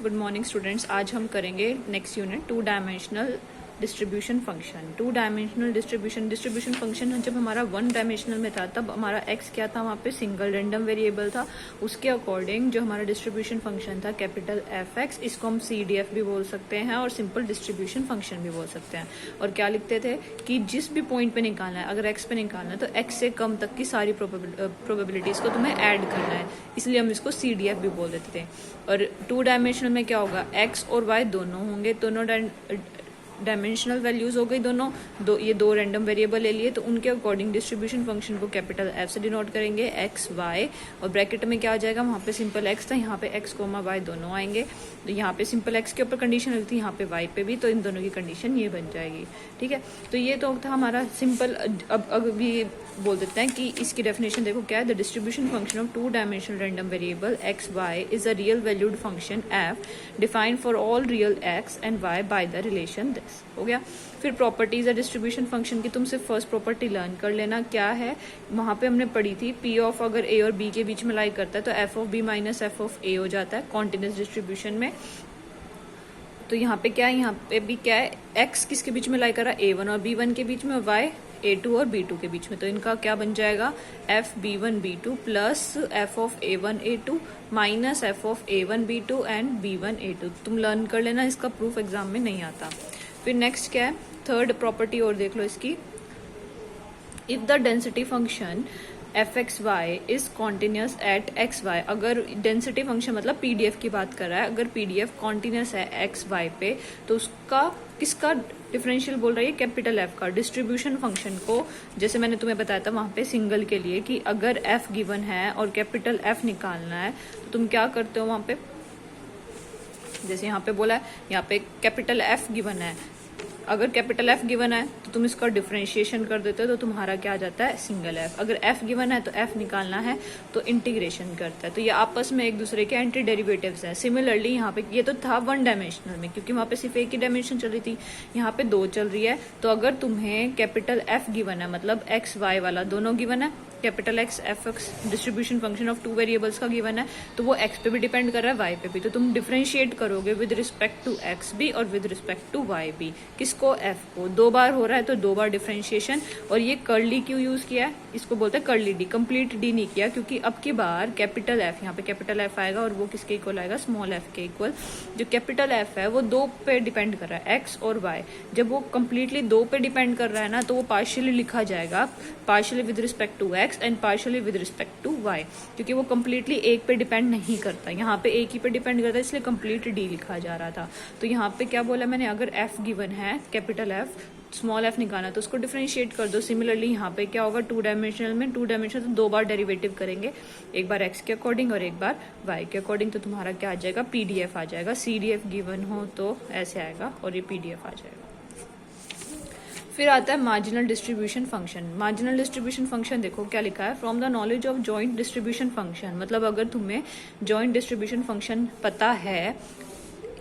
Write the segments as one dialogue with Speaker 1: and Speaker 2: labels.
Speaker 1: Good morning students. आज हम करेंगे next unit two dimensional distribution function. Two dimensional distribution function जब हमारा वन डायमेंशनल में था तब हमारा एक्स क्या था, वहाँ पे सिंगल रैंडम वेरिएबल था। उसके अकॉर्डिंग जो हमारा डिस्ट्रीब्यूशन फंक्शन था कैपिटल एफ एक्स, इसको हम CDF भी बोल सकते हैं और सिंपल डिस्ट्रीब्यूशन फंक्शन भी बोल सकते हैं। और क्या लिखते थे कि जिस भी पॉइंट पे निकालना है, अगर एक्स पे निकालना है तो एक्स से कम तक की सारी प्रोबेबिलिटीज को तुम्हें ऐड करना है, इसलिए हम इसको CDF भी बोल देते थे। और टू डायमेंशनल में क्या होगा, एक्स और वाई दोनों होंगे, दोनों डायमेंशनल वैल्यूज हो गई दोनों, ये दो रैंडम वेरिएबल ले लिए, तो उनके अकॉर्डिंग डिस्ट्रीब्यूशन फंक्शन को कैपिटल एफ से डिनोट करेंगे, एक्स वाई, और ब्रैकेट में क्या आ जाएगा, वहाँ पे सिंपल एक्स था, यहाँ पे एक्स कोमा वाई दोनों आएंगे। तो यहाँ पे सिंपल एक्स के ऊपर कंडीशन लगती है, यहाँ पे वाई पे भी, तो इन दोनों की कंडीशन ये बन जाएगी। ठीक है, तो ये तो था हमारा सिंपल। अब भी बोल देते हैं कि इसकी डेफिनेशन देखो क्या है। The distribution function of two dimensional random variable X Y is a real valued function F defined for all real X and Y by the relation this. हो गया। फिर प्रॉपर्टीज है डिस्ट्रीब्यूशन फंक्शन की, तुमसे first property learn कर लेना क्या है। वहां पे हमने पढ़ी थी पी ऑफ अगर ए और बी के बीच में लाई करता है तो F of B minus F of A हो जाता है कॉन्टिन्यूस डिस्ट्रीब्यूशन में। तो यहाँ पे क्या है, यहाँ पे भी क्या है, एक्स किसके बीच में लाई करा, A1 और B1 के बीच में, वाई A2 और B2 के बीच में। तो इनका क्या बन जाएगा, F B1 B2 plus F of A1 A2 minus F of A1 B2 and B1 A2। तुम लर्न कर लेना, इसका प्रूफ एग्जाम में नहीं आता। फिर नेक्स्ट क्या है, थर्ड प्रॉपर्टी और देख लो इसकी। If the density function F X Y is continuous at X Y, अगर डेंसिटी फंक्शन मतलब PDF की बात कर रहा है, अगर PDF कॉन्टिन्यूस है एक्स वाई पे, तो उसका किसका डिफरेंशियल बोल रही है, कैपिटल एफ का। डिस्ट्रीब्यूशन फंक्शन को जैसे मैंने तुम्हें बताया था वहां पे सिंगल के लिए कि अगर एफ गिवन है और कैपिटल एफ निकालना है तो तुम क्या करते हो, वहां पे जैसे यहाँ पे बोला है, यहाँ पे कैपिटल एफ गिवन है, अगर कैपिटल एफ गिवन है तो तुम इसका डिफरेंशिएशन कर देते हो तो तुम्हारा क्या आ जाता है, सिंगल एफ। अगर एफ गिवन है तो एफ निकालना है तो इंटीग्रेशन करता है। तो ये आपस में एक दूसरे के एंटी डेरिवेटिव्स हैं। सिमिलरली यहाँ पे ये तो था वन डायमेंशनल में, क्योंकि वहां पे सिर्फ एक ही डायमेंशन चल रही थी, यहाँ पे दो चल रही है। तो अगर तुम्हें कैपिटल एफ गिवन है, मतलब एक्स वाई वाला दोनों गिवन है, capital x F x distribution function of two variables का गिवन है, तो वो एक्स पे भी डिपेंड कर रहा है, वाई पे भी। तो तुम डिफरेंशिएट करोगे विद रिस्पेक्ट टू एक्स भी और विद रिस्पेक्ट टू वाई भी। किसको, एफ को। दो बार हो रहा है तो दो बार डिफरेंशिएशन। और ये कर्ली क्यों यूज किया है, इसको बोलते हैं कर्ली डी, कंप्लीट डी नहीं किया, क्योंकि अब की बार कैपिटल एफ, यहाँ पे कैपिटल एफ आएगा और वो किसके इक्वल आएगा, स्मॉल एफ के इक्वल। जो कैपिटल एफ है वो दो पे डिपेंड कर रहा है, एक्स और वाई। जब वो कंप्लीटली दो पे डिपेंड कर रहा है ना, तो वो पार्शियली लिखा जाएगा, partially with respect to X and partially with respect to Y, क्योंकि वो कंप्लीटली एक पे डिपेंड नहीं करता। यहाँ पे एक ही पे डिपेंड करता है, इसलिए कंप्लीट डी लिखा जा रहा था। तो यहाँ पे क्या बोला मैंने, अगर एफ गिवन है कैपिटल एफ, स्मॉल एफ निकालना तो उसको डिफरेंशिएट कर दो। सिमिलरली यहाँ पे क्या होगा, टू डायमेंशनल में, टू डायमेंशनल तो दो बार डेरिवेटिव करेंगे, एक बार एक्स के अकॉर्डिंग और एक बार वाई के अकॉर्डिंग। तो तुम्हारा क्या आ जाएगा, PDF आ जाएगा। CDF गिवन हो तो ऐसे आएगा और ये PDF आ जाएगा। फिर आता है marginal distribution function. Marginal distribution function देखो क्या लिखा है, from the knowledge of joint distribution function, मतलब अगर तुम्हें जॉइंट डिस्ट्रीब्यूशन फंक्शन पता है,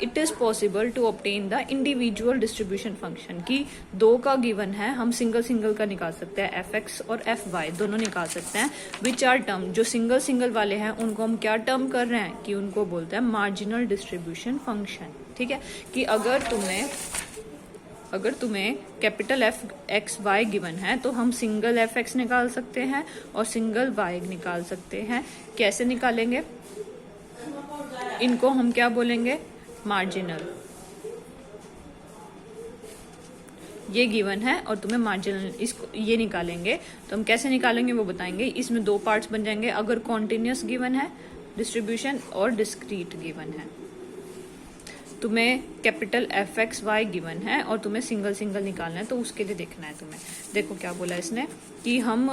Speaker 1: it is possible to obtain the individual distribution function. की दो का गिवन है, हम सिंगल सिंगल का निकाल सकते हैं, एफ एक्स और एफ वाई दोनों निकाल सकते हैं। विच आर टर्म, जो सिंगल सिंगल वाले हैं उनको हम क्या टर्म कर रहे हैं, कि उनको बोलते हैं मार्जिनल डिस्ट्रीब्यूशन फंक्शन। ठीक है, कि अगर तुम्हें capital F X Y given है तो हम सिंगल एफ एक्स निकाल सकते हैं और सिंगल वाई निकाल सकते हैं। कैसे निकालेंगे, इनको हम क्या बोलेंगे, मार्जिनल। ये गिवन है और तुम्हें मार्जिनल इसको ये निकालेंगे, तो हम कैसे निकालेंगे वो बताएंगे। इसमें दो पार्ट्स बन जाएंगे, अगर कॉन्टिन्यूस गिवन है डिस्ट्रीब्यूशन और डिस्क्रीट गिवन है। तुम्हें capital F X Y given है और तुम्हें सिंगल सिंगल निकालना है, तो उसके लिए देखना है तुम्हें। देखो क्या बोला इसने, कि हम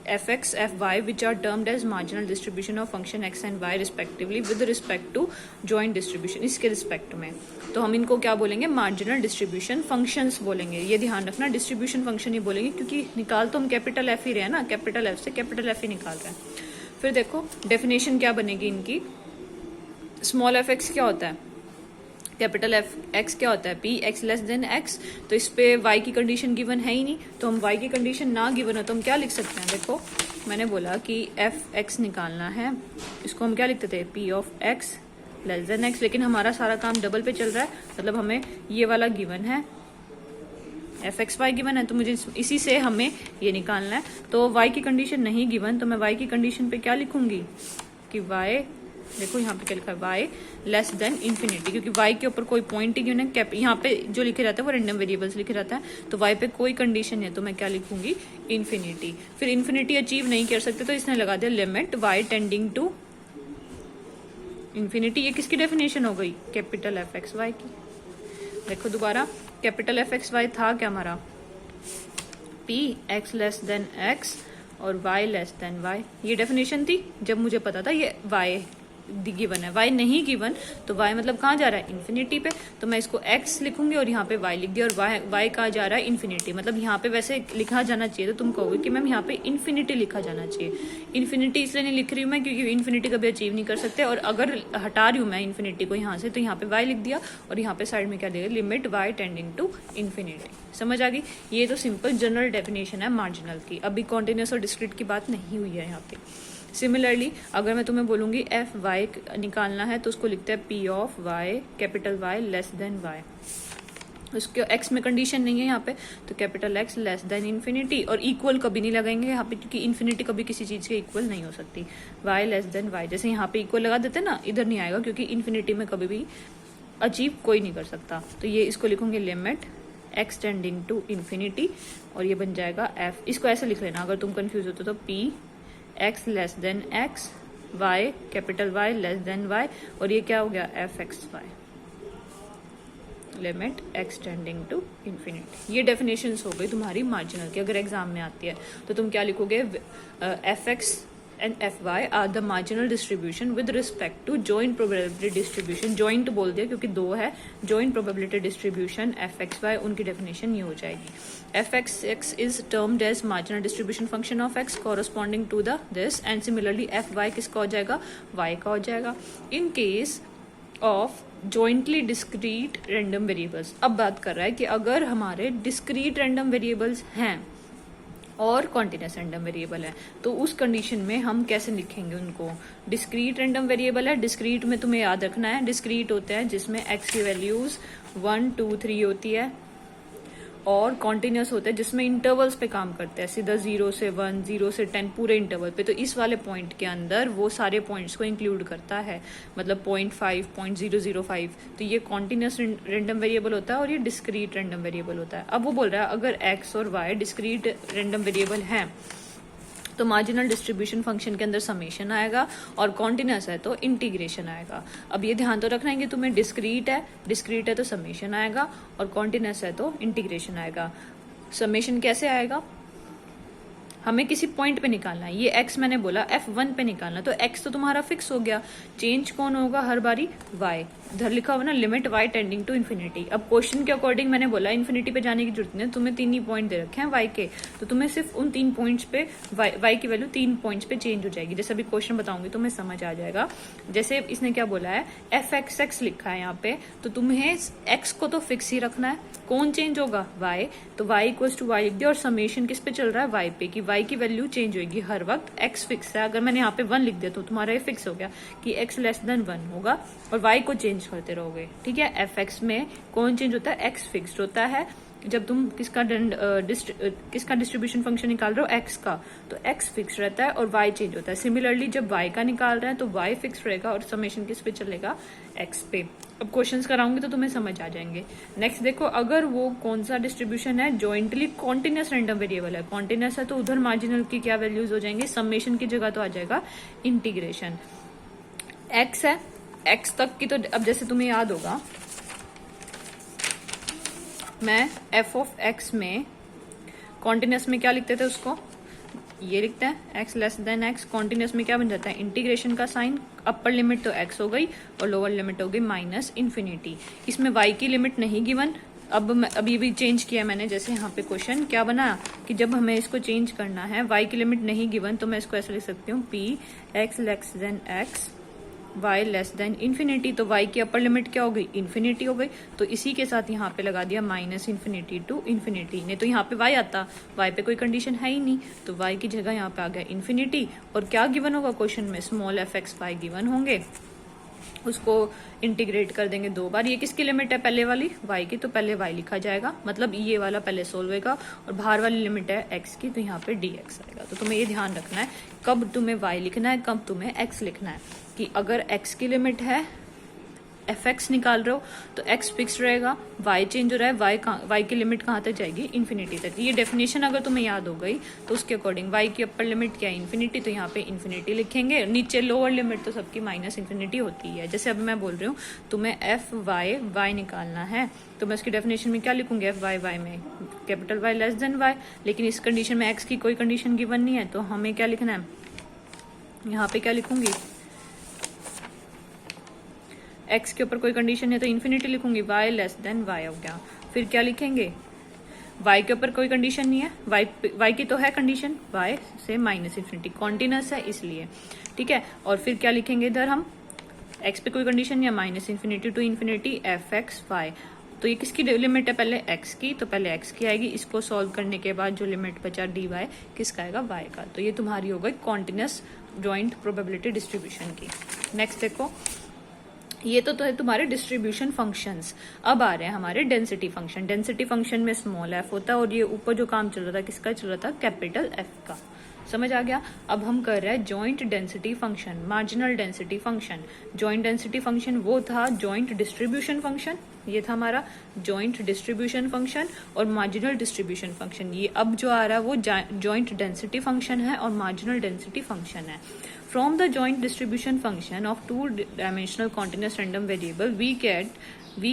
Speaker 1: F X F Y which are termed as marginal distribution of function X and Y respectively with respect to joint distribution, इसके रिस्पेक्ट में। तो हम इनको क्या बोलेंगे, मार्जिनल डिस्ट्रीब्यूशन फंक्शंस बोलेंगे। ये ध्यान रखना, डिस्ट्रीब्यूशन फंक्शन ही बोलेंगे, क्योंकि निकाल तो हम कैपिटल एफ ही रहे हैं ना, कैपिटल एफ से कैपिटल एफ ही निकाल रहे हैं। फिर देखो डेफिनेशन क्या बनेगी इनकी। स्मॉल एफ एक्स क्या होता है, कैपिटल एफ एक्स क्या होता है, P X less than x. तो इस पे वाई की कंडीशन गिवन है ही नहीं, तो हम वाई की कंडीशन ना गिवन हो तो हम क्या लिख सकते हैं। देखो मैंने बोला कि एफ एक्स निकालना है, इसको हम क्या लिखते थे, P of x less than x, लेकिन हमारा सारा काम डबल पे चल रहा है, मतलब हमें ये वाला गिवन है, एफ एक्स वाई गिवन है, तो मुझे इसी से हमें ये निकालना है। तो वाई की कंडीशन नहीं गिवन, तो मैं वाई की कंडीशन पे क्या लिखूंगी कि वाई, देखो यहाँ पे क्या लिखा है, वाई लेस देन इन्फिनिटी, क्योंकि वाई के ऊपर कोई पॉइंट ही गिवन है, यहाँ पे जो लिखे रहता है वो रैंडम वेरिएबल्स लिखे रहता है, तो वाई पे कोई कंडीशन है, तो मैं क्या लिखूंगी, इन्फिनिटी। फिर इन्फिनिटी अचीव नहीं कर सकते तो इसने लगा दिया limit Y tending to infinity. ये किसकी डेफिनेशन हो गई, कैपिटल एफ एक्स वाई की। देखो दोबारा, कैपिटल एफ एक्स वाई था क्या हमारा, P X less than x और वाई लेस देन वाई, ये डेफिनेशन थी जब मुझे पता था ये वाई गिवन है। वाई नहीं गिवन तो वाई मतलब कहाँ जा रहा है, इन्फिनिटी पे, तो मैं इसको एक्स लिखूंगी और यहाँ पे वाई लिख दिया, और वाई कहाँ जा रहा है, इन्फिनिटी। मतलब यहाँ पे वैसे लिखा जाना चाहिए, तो तुम कहोगे कि मैम यहाँ पे इन्फिनिटी लिखा जाना चाहिए। इन्फिनिटी इसलिए नहीं लिख रही हूँ मैं क्योंकि इन्फिनिटी कभी अचीव नहीं कर सकते, और अगर हटा रही हूँ मैं इन्फिनिटी को यहाँ से, तो यहाँ पे वाई लिख दिया और यहाँ पे साइड में क्या देगा, limit Y tending to infinity. समझ आ गई। ये तो सिंपल जनरल डेफिनेशन है मार्जिनल की, अभी कॉन्टिन्यूस और डिस्क्रीट की बात नहीं हुई है यहाँ पे। सिमिलरली अगर मैं तुम्हें बोलूंगी एफ वाई निकालना है तो उसको लिखते हैं P of Y capital Y less than Y, उसके एक्स में कंडीशन नहीं है यहाँ पे, तो capital X less than infinity, और इक्वल कभी नहीं लगाएंगे यहाँ पे क्योंकि इन्फिनिटी कभी किसी चीज के इक्वल नहीं हो सकती। वाई लेस देन वाई, जैसे यहाँ पे इक्वल लगा देते ना, इधर नहीं आएगा क्योंकि इन्फिनिटी में कभी भी अचीव कोई नहीं कर सकता, तो ये इसको लिखूंगे limit X tending to infinity, और ये बन जाएगा एफ। इसको ऐसे लिख लेना अगर तुम कंफ्यूज होते तो, P X less than X Y capital Y less than Y, और ये क्या हो गया, F X Y limit X tending to infinity. ये डेफिनेशंस हो गई तुम्हारी मार्जिनल की। अगर एग्जाम में आती है तो तुम क्या लिखोगे, F x and fy are the marginal distribution with respect to joint probability distribution। joint बोल दिया क्योंकि दो है, joint probability distribution fxy, उनकी definition ये हो जाएगी, fxx is termed as marginal distribution function of x corresponding to the this, and similarly fy किसका हो जाएगा, y का हो जाएगा in case of jointly discrete random variables। अब बात कर रहा है कि अगर हमारे discrete random variables हैं और कॉन्टिन्यूस रैंडम वेरिएबल है, तो उस कंडीशन में हम कैसे लिखेंगे उनको। डिस्क्रीट रैंडम वेरिएबल है, डिस्क्रीट में तुम्हें याद रखना है, डिस्क्रीट होते हैं जिसमें एक्स की वैल्यूज 1 2 3 होती है, और कॉन्टिन्यूस होते हैं जिसमें इंटरवल्स पे काम करते हैं, सीधा 0 से 1 0 से 10 पूरे इंटरवल पे। तो इस वाले पॉइंट के अंदर वो सारे पॉइंट्स को इंक्लूड करता है, मतलब 0.5 0.005, तो ये कॉन्टिन्यूस रैंडम वेरिएबल होता है और ये डिस्क्रीट रैंडम वेरिएबल होता है। अब वो बोल रहा है अगर एक्स और वाई डिस्क्रीट रैंडम वेरिएबल हैं तो मार्जिनल डिस्ट्रीब्यूशन फंक्शन के अंदर समेशन आएगा, और कॉन्टिन्यूस है तो इंटीग्रेशन आएगा। अब ये ध्यान तो रखना है कि तुम्हें डिस्क्रीट है तो समेशन आएगा, और कॉन्टिन्यूस है तो इंटीग्रेशन आएगा। समेशन कैसे आएगा, हमें किसी पॉइंट पे निकालना है, ये x मैंने बोला f1 पे निकालना, तो x तो तुम्हारा फिक्स हो गया, चेंज कौन होगा हर बारी, y। इधर लिखा हुआ ना limit y tending to infinity. अब क्वेश्चन के अकॉर्डिंग मैंने बोला इन्फिनिटी पे जाने की जरूरत नहीं, तुम्हें 3 ही पॉइंट दे रखे हैं y के, तो तुम्हें सिर्फ उन 3 पॉइंट्स पे y की वैल्यू 3 पॉइंट्स पे चेंज हो जाएगी। जैसे अभी क्वेश्चन बताऊंगी तो तुम्हें समझ आ जाएगा। जैसे इसने क्या बोला है, fxx लिखा है यहाँ पे, तो तुम्हें x को तो फिक्स ही रखना है, कौन चेंज होगा, y, तो y इक्वल टू y लिख दिया, और समेशन किस पे चल रहा है, y पे, कि y की वैल्यू चेंज होगी हर वक्त, x फिक्स है। अगर मैंने यहाँ पे 1 लिख दिया तो तुम्हारा ये फिक्स हो गया कि x लेस देन 1 होगा, और y को चेंज करते रहोगे, ठीक है। fx में कौन चेंज होता है, x फिक्स्ड होता है। जब तुम किसका डिस्ट्रीब्यूशन फंक्शन निकाल रहे हो, x का, तो x फिक्स रहता है और y चेंज होता है। सिमिलरली जब y का निकाल रहे हैं तो y फिक्स रहेगा और समेशन किस पे चलेगा, x पे। अब क्वेश्चंस कराऊंगी तो तुम्हें समझ आ जाएंगे। नेक्स्ट देखो, अगर वो कौन सा डिस्ट्रीब्यूशन है, जॉइंटली कॉन्टिन्यूस रैंडम वेरिएबल है, कॉन्टिन्यूस है तो उधर मार्जिनल की क्या वैल्यूज हो जाएंगे, समेशन की जगह तो आ जाएगा इंटीग्रेशन। x है, x तक की, तो अब जैसे तुम्हें याद होगा मैं f ऑफ x में कॉन्टिन्यूस में क्या लिखते थे, उसको ये लिखते हैं x less than x, continuous में क्या बन जाता है, इंटीग्रेशन का साइन, अपर लिमिट तो x हो गई और लोअर लिमिट हो गई माइनस इन्फिनिटी। इसमें y की लिमिट नहीं गिवन, अभी भी चेंज किया मैंने। जैसे यहाँ पे क्वेश्चन क्या बना कि जब हमें इसको चेंज करना है, y की लिमिट नहीं गिवन, तो मैं इसको ऐसे लिख सकती हूँ, p x less than x y less than infinity, तो y की अपर लिमिट क्या हो गई, इन्फिनिटी हो गई, तो इसी के साथ यहाँ पे लगा दिया माइनस इन्फिनिटी टू इन्फिनिटी। नहीं तो यहाँ पे y आता, y पे कोई कंडीशन है ही नहीं, तो y की जगह यहाँ पे आ गया इन्फिनिटी, और क्या गिवन होगा क्वेश्चन में, small f x y given होंगे, उसको इंटीग्रेट कर देंगे 2 बार। ये किसकी लिमिट है पहले वाली, y की, तो पहले y लिखा जाएगा, मतलब ये वाला पहले सोल्व होगा। और बाहर वाली लिमिट है x की, तो यहाँ पे dx आएगा। तो तुम्हें ये ध्यान रखना है कब तुम्हें y लिखना है, कब तुम्हें x लिखना है। कि अगर x की लिमिट है, fx निकाल रहे हो तो x फिक्स रहेगा, y चेंज हो रहा है, y की लिमिट कहाँ तक जाएगी, इन्फिनिटी तक। ये डेफिनेशन अगर तुम्हें याद हो गई तो उसके अकॉर्डिंग y की अपर लिमिट क्या है, इन्फिनिटी, तो यहाँ पे इन्फिनिटी लिखेंगे। नीचे लोअर लिमिट तो सबकी माइनस इन्फिनिटी होती है। जैसे अब मैं बोल रही हूँ तुम्हें y निकालना है, तो मैं उसकी डेफिनेशन में क्या लिखूंगी, y में capital Y less than y। लेकिन इस कंडीशन में x की कोई कंडीशन गिवन नहीं है, तो हमें क्या लिखना है, यहाँ पे क्या लिखूंगी, x के ऊपर कोई कंडीशन है तो इन्फिनिटी लिखूंगी, y लेस देन y हो गया। फिर क्या लिखेंगे, y के ऊपर कोई कंडीशन नहीं है, y की तो है कंडीशन, y से माइनस इन्फिनिटी, कॉन्टिन्यूस है इसलिए, ठीक है। और फिर क्या लिखेंगे इधर हम, x पे कोई कंडीशन नहीं है, minus infinity to infinity fx y। तो ये किसकी लिमिट है, पहले x की, तो पहले x की आएगी। इसको सॉल्व करने के बाद जो लिमिट बचा dy किसका आएगा, y का। तो ये तुम्हारी हो गई कॉन्टिन्यूस जॉइंट प्रोबेबिलिटी डिस्ट्रीब्यूशन की। नेक्स्ट देखो, ये तो है तुम्हारे डिस्ट्रीब्यूशन फंक्शंस। अब आ रहे हैं हमारे डेंसिटी फंक्शन। डेंसिटी फंक्शन में स्मॉल f होता है, और ये ऊपर जो काम चल रहा था किसका चल रहा था, कैपिटल F का। समझ आ गया। अब हम कर रहे हैं joint density function, marginal density function. Joint density function वो था जॉइंट डिस्ट्रीब्यूशन फंक्शन, ये था हमारा जॉइंट डिस्ट्रीब्यूशन फंक्शन और मार्जिनल डिस्ट्रीब्यूशन फंक्शन। ये अब जो आ रहा है वो जॉइंट डेंसिटी फंक्शन है और मार्जिनल डेंसिटी फंक्शन है। From the joint distribution function of two-dimensional continuous random variable, we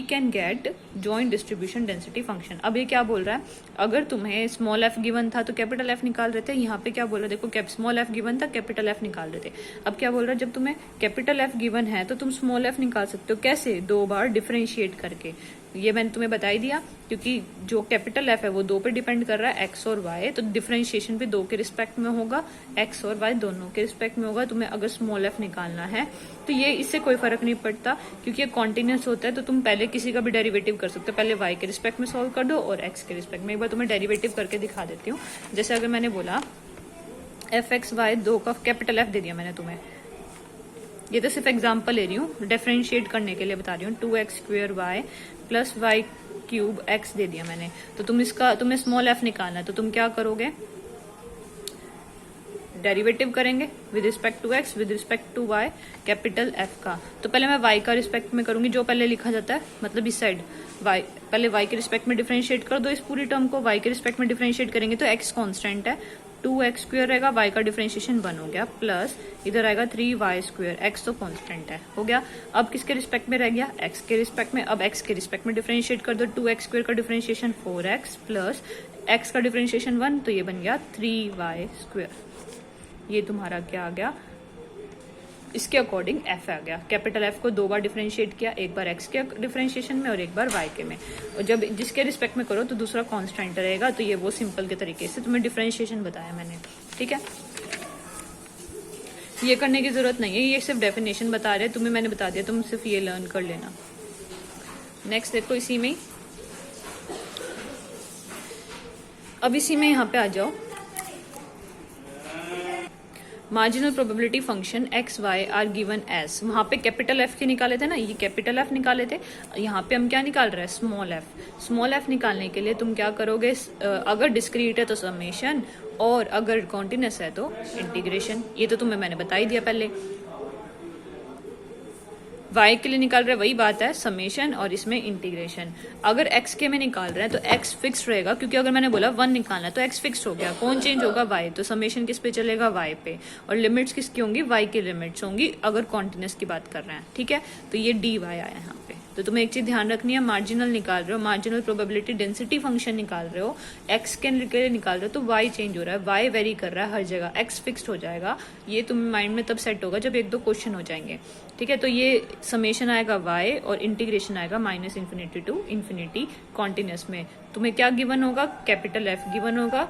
Speaker 1: can get joint distribution density function। अब ये क्या बोल रहा है, अगर तुम्हें स्मॉल f गिवन था तो कैपिटल F निकाल रहे थे। यहाँ पे क्या बोल रहा है, देखो स्मॉल f गिवन था, कैपिटल F निकाल रहे थे। अब क्या बोल रहा है, जब तुम्हें कैपिटल F गिवन है तो तुम स्मॉल f निकाल सकते हो, कैसे, 2 बार डिफरेंशिएट करके। ये मैंने तुम्हें बता ही दिया, क्योंकि जो कैपिटल F है वो 2 पे डिपेंड कर रहा है, x और y, तो डिफरेंशिएशन भी 2 के रिस्पेक्ट में होगा, x और y दोनों के रिस्पेक्ट में होगा। तुम्हें अगर स्मॉल f निकालना है तो ये इससे कोई फर्क नहीं पड़ता, क्योंकि ये कॉन्टिन्यूस होता है। तो तुम पहले किसी का भी डेरिवेटिव कर सकते हो, पहले y के रिस्पेक्ट में सॉल्व कर दो और x के रिस्पेक्ट में। एक बार तुम्हें डेरिवेटिव करके दिखा देती हूँ। जैसे अगर मैंने बोला fx y 2 का कैपिटल F दे दिया मैंने तुम्हें, ये तो सिर्फ एग्जाम्पल ले रही हूँ, डिफरेंशिएट करने के लिए बता रही हूँ। 2x² y plus y³ x दे दिया मैंने। तो तुम्हें स्मॉल f निकालना है, तो तुम क्या करोगे, डेरिवेटिव करेंगे with respect to x, with respect to y, capital F का। तो पहले मैं y का रिस्पेक्ट में करूंगी, जो पहले लिखा जाता है, मतलब इस साइड y, पहले y के रिस्पेक्ट में डिफरेंशिएट कर दो इस पूरी टर्म को। y के रिस्पेक्ट में डिफरेंशिएट करेंगे तो x कांस्टेंट है, 2x² रहेगा, y का डिफरेंशिएशन 1 हो गया, प्लस इधर आएगा 3y², x तो कांस्टेंट है, हो गया। अब किसके रिस्पेक्ट में रह गया, x के रिस्पेक्ट में। अब x के रिस्पेक्ट में डिफरेंशिएट कर दो, 2x² का डिफरेंशिएशन 4x प्लस x का डिफरेंशिएशन 1, तो ये बन गया 3y²। ये तुम्हारा क्या आ गया, इसके अकॉर्डिंग f आ गया। कैपिटल F को 2 बार डिफरेंशिएट किया, एक बार x के डिफरेंशिएशन में और एक बार y के में। और जब जिसके रिस्पेक्ट में करो तो दूसरा कांस्टेंट रहेगा। तो ये वो सिंपल के तरीके से तुम्हें डिफरेंशिएशन बताया मैंने, ठीक है। ये करने की जरूरत नहीं है, ये सिर्फ डेफिनेशन बता रहे हैं तुम्हें, मैंने बता दिया, तुम सिर्फ ये लर्न कर लेना। नेक्स्ट देखो, इसी में अब इसी में यहाँ पे आ जाओ, marginal probability function X Y are given as. वहां पे कैपिटल F के निकाले थे ना, ये कैपिटल F निकाले थे, यहाँ पे हम क्या निकाल रहे हैं, स्मॉल f। स्मॉल f निकालने के लिए तुम क्या करोगे, अगर डिस्क्रीट है तो समेशन, और अगर कॉन्टिन्यूस है तो इंटीग्रेशन। ये तो तुम्हें मैंने बता ही दिया पहले। y के लिए निकाल रहे हैं, वही बात है, समेशन और इसमें इंटीग्रेशन। अगर x के में निकाल रहे हैं तो x फिक्स रहेगा, क्योंकि अगर मैंने बोला 1 निकालना है तो x फिक्स हो गया। कौन चेंज होगा, y। तो समेशन किस पे चलेगा, y पे, और लिमिट्स किसकी होंगी, y की लिमिट्स होंगी, अगर कॉन्टिन्यूस की बात कर रहे हैं, ठीक है। तो ये dy आया यहाँ पे। तो तुम्हें एक चीज ध्यान रखनी है, मार्जिनल निकाल रहे हो, मार्जिनल प्रोबेबिलिटी डेंसिटी फंक्शन निकाल रहे हो, x के लिए निकाल रहे हो, तो y चेंज हो रहा है, y वेरी कर रहा है हर जगह, x फिक्स्ड हो जाएगा। ये तुम्हें माइंड में तब सेट होगा जब 1-2 क्वेश्चन हो जाएंगे, ठीक है। तो ये समेशन आएगा y और इंटीग्रेशन आएगा -∞ टू ∞ कॉन्टिन्यूस में। तुम्हें क्या गिवन होगा, कैपिटल F गिवन होगा,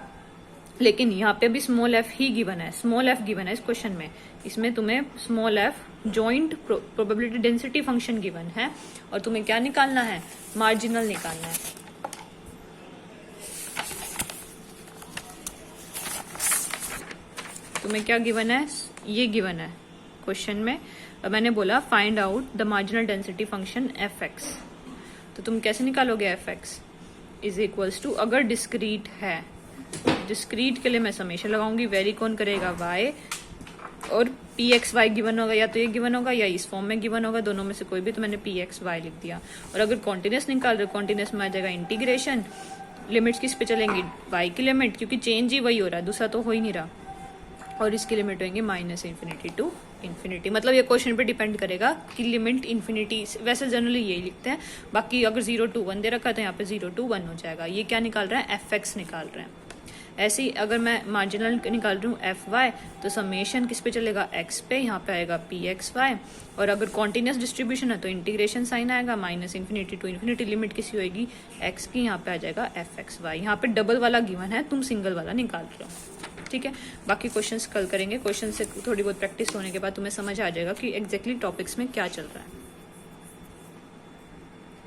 Speaker 1: लेकिन यहाँ पे भी स्मॉल f ही गिवन है, स्मॉल f गिवन है इस क्वेश्चन में। इसमें तुम्हें small f joint probability density function given है, और तुम्हें क्या निकालना है, मार्जिनल निकालना है। तुम्हें क्या गिवन है, ये गिवन है क्वेश्चन में मैंने बोला find out the marginal density function F X, तो तुम कैसे निकालोगे F X is equals to, अगर डिस्क्रीट है, डिस्क्रीट के लिए मैं समेशन लगाऊंगी, वेरी कौन करेगा वाई, और पी एक्स वाई गिवन होगा, या तो ये गिवन होगा या इस फॉर्म में गिवन होगा, दोनों में से कोई भी, तो मैंने पी एक्स वाई लिख दिया। और अगर कॉन्टिन्यूस निकाल रहे हो, कॉन्टिन्यूस में आ जाएगा इंटीग्रेशन, लिमिट्स किस पे चलेंगी, वाई की लिमिट, क्योंकि चेंज ही वही हो रहा है, दूसरा तो हो ही नहीं रहा, और इसकी लिमिट होंगे माइनस इन्फिनिटी टू इन्फिनिटी। मतलब ये क्वेश्चन पे डिपेंड करेगा कि लिमिट इन्फिनिटी, वैसे जनरली यही लिखते हैं, बाकी अगर 0 to 1 दे रखा है तो यहाँ पे 0 to 1 हो जाएगा। ये क्या निकाल रहे हैं, एफ एक्स निकाल रहे हैं। ऐसे ही अगर मैं मार्जिनल निकाल रही हूँ एफ वाई, तो समेशन किस पे चलेगा, एक्स पे, यहाँ पे आएगा पी एक्स वाई, और अगर कॉन्टिन्यूस डिस्ट्रीब्यूशन है तो इंटीग्रेशन साइन आएगा, minus infinity to infinity, limit किसी होगी एक्स की, यहाँ पे आ जाएगा एफ एक्स वाई। यहाँ पे डबल वाला गिवन है, तुम सिंगल वाला निकाल रहे हो, ठीक है। बाकी क्वेश्चंस कल करेंगे, क्वेश्चन से थोड़ी बहुत प्रैक्टिस होने के बाद तुम्हें समझ आ जाएगा कि एग्जैक्टली टॉपिक्स में क्या चल रहा है।